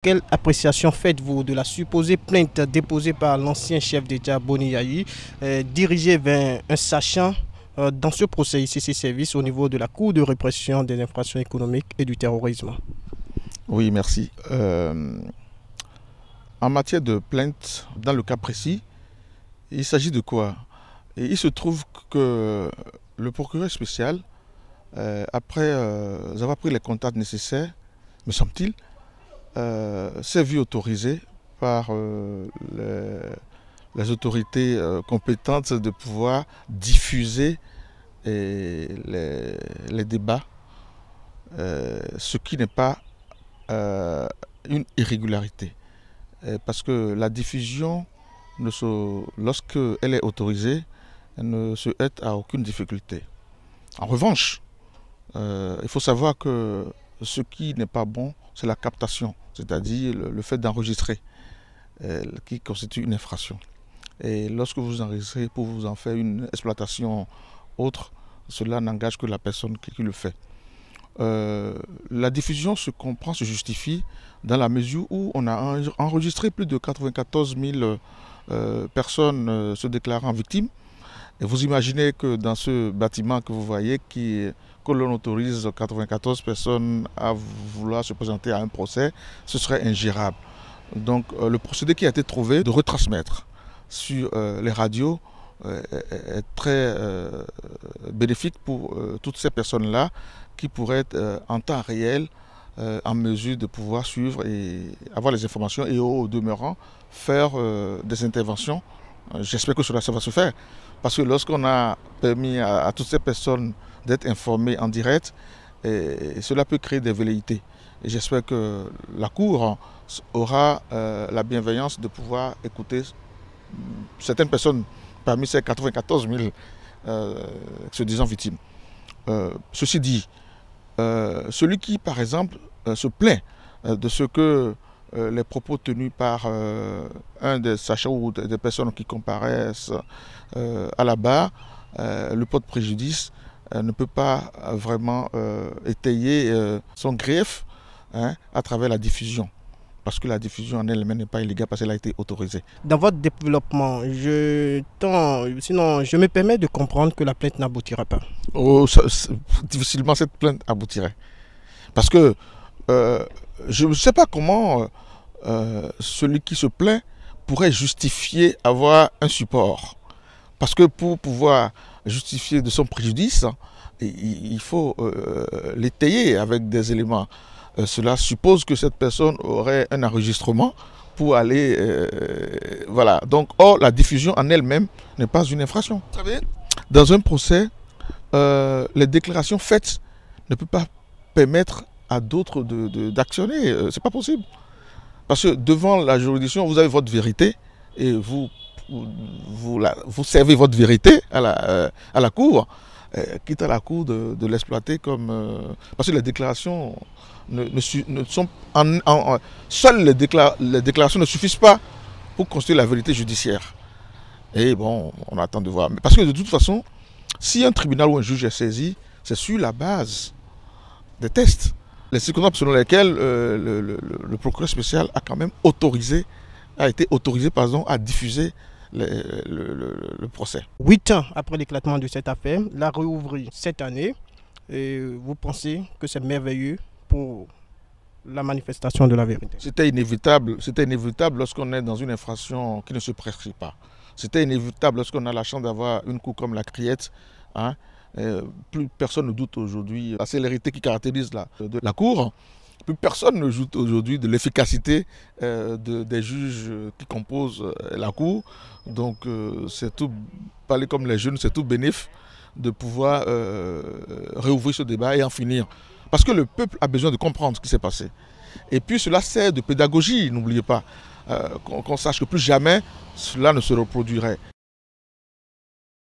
Quelle appréciation faites-vous de la supposée plainte déposée par l'ancien chef d'État Boni Yayi, dirigée vers un sachant dans ce procès ICC Service au niveau de la Cour de répression des infractions économiques et du terrorisme? Oui, merci. En matière de plainte, dans le cas précis, il s'agit de quoi? Et il se trouve que le procureur spécial, après avoir pris les contacts nécessaires, me semble-t-il, s'est vu autorisé par les autorités compétentes de pouvoir diffuser les débats, ce qui n'est pas une irrégularité. Parce que la diffusion, lorsqu'elle est autorisée, elle ne se heurte à aucune difficulté. En revanche, il faut savoir que ce qui n'est pas bon, c'est la captation, c'est-à-dire le fait d'enregistrer, qui constitue une infraction. Et lorsque vous enregistrez pour vous en faire une exploitation autre, cela n'engage que la personne qui le fait. La diffusion se comprend, se justifie dans la mesure où on a enregistré plus de 94 000 personnes se déclarant victimes. Et vous imaginez que dans ce bâtiment que vous voyez, que l'on autorise 94 personnes à vouloir se présenter à un procès, ce serait ingérable. Donc le procédé qui a été trouvé de retransmettre sur les radios est très bénéfique pour toutes ces personnes-là qui pourraient être en temps réel en mesure de pouvoir suivre et avoir les informations et au demeurant faire des interventions. J'espère que cela va se faire parce que lorsqu'on a permis à toutes ces personnes d'être informées en direct, cela peut créer des velléités. Et j'espère que la Cour aura la bienveillance de pouvoir écouter certaines personnes parmi ces 94 000 se disant victimes. Ceci dit, celui qui, par exemple, se plaint de ce que les propos tenus par un des sachants ou des personnes qui comparaissent à la barre, le porte préjudice, ne peut pas vraiment étayer son grief à travers la diffusion. Parce que la diffusion en elle-même n'est pas illégale parce qu'elle a été autorisée. Dans votre développement, sinon je me permets de comprendre que la plainte n'aboutira pas. Difficilement cette plainte aboutirait. Parce que je ne sais pas comment celui qui se plaint pourrait justifier avoir un support. Parce que pour pouvoir justifier de son préjudice, il faut l'étayer avec des éléments. Cela suppose que cette personne aurait un enregistrement pour aller... voilà. Donc, or, la diffusion en elle-même n'est pas une infraction. Vous savez, dans un procès, les déclarations faites ne peuvent pas permettre à d'autres d'actionner. C'est pas possible. Parce que devant la juridiction, vous avez votre vérité et vous servez votre vérité à la cour, quitte à la cour de l'exploiter comme... parce que les déclarations ne sont... Seules les déclarations ne suffisent pas pour construire la vérité judiciaire. Et bon, on attend de voir. Parce que de toute façon, si un tribunal ou un juge est saisi, c'est sur la base des tests. Les circonstances selon lesquelles le procureur spécial a quand même été autorisé à diffuser le procès. 8 ans après l'éclatement de cette affaire, la réouvrir cette année, et vous pensez que c'est merveilleux pour la manifestation de la vérité? C'était inévitable lorsqu'on est dans une infraction qui ne se prescrit pas. C'était inévitable lorsqu'on a la chance d'avoir une cour comme la Criette. Plus personne ne doute aujourd'hui la célérité qui caractérise la Cour. Plus personne ne doute aujourd'hui de l'efficacité des juges qui composent la Cour. Donc c'est tout, parler comme les jeunes, c'est tout bénéf de pouvoir réouvrir ce débat et en finir. Parce que le peuple a besoin de comprendre ce qui s'est passé. Et puis cela sert de pédagogie, n'oubliez pas, qu'on sache que plus jamais cela ne se reproduirait.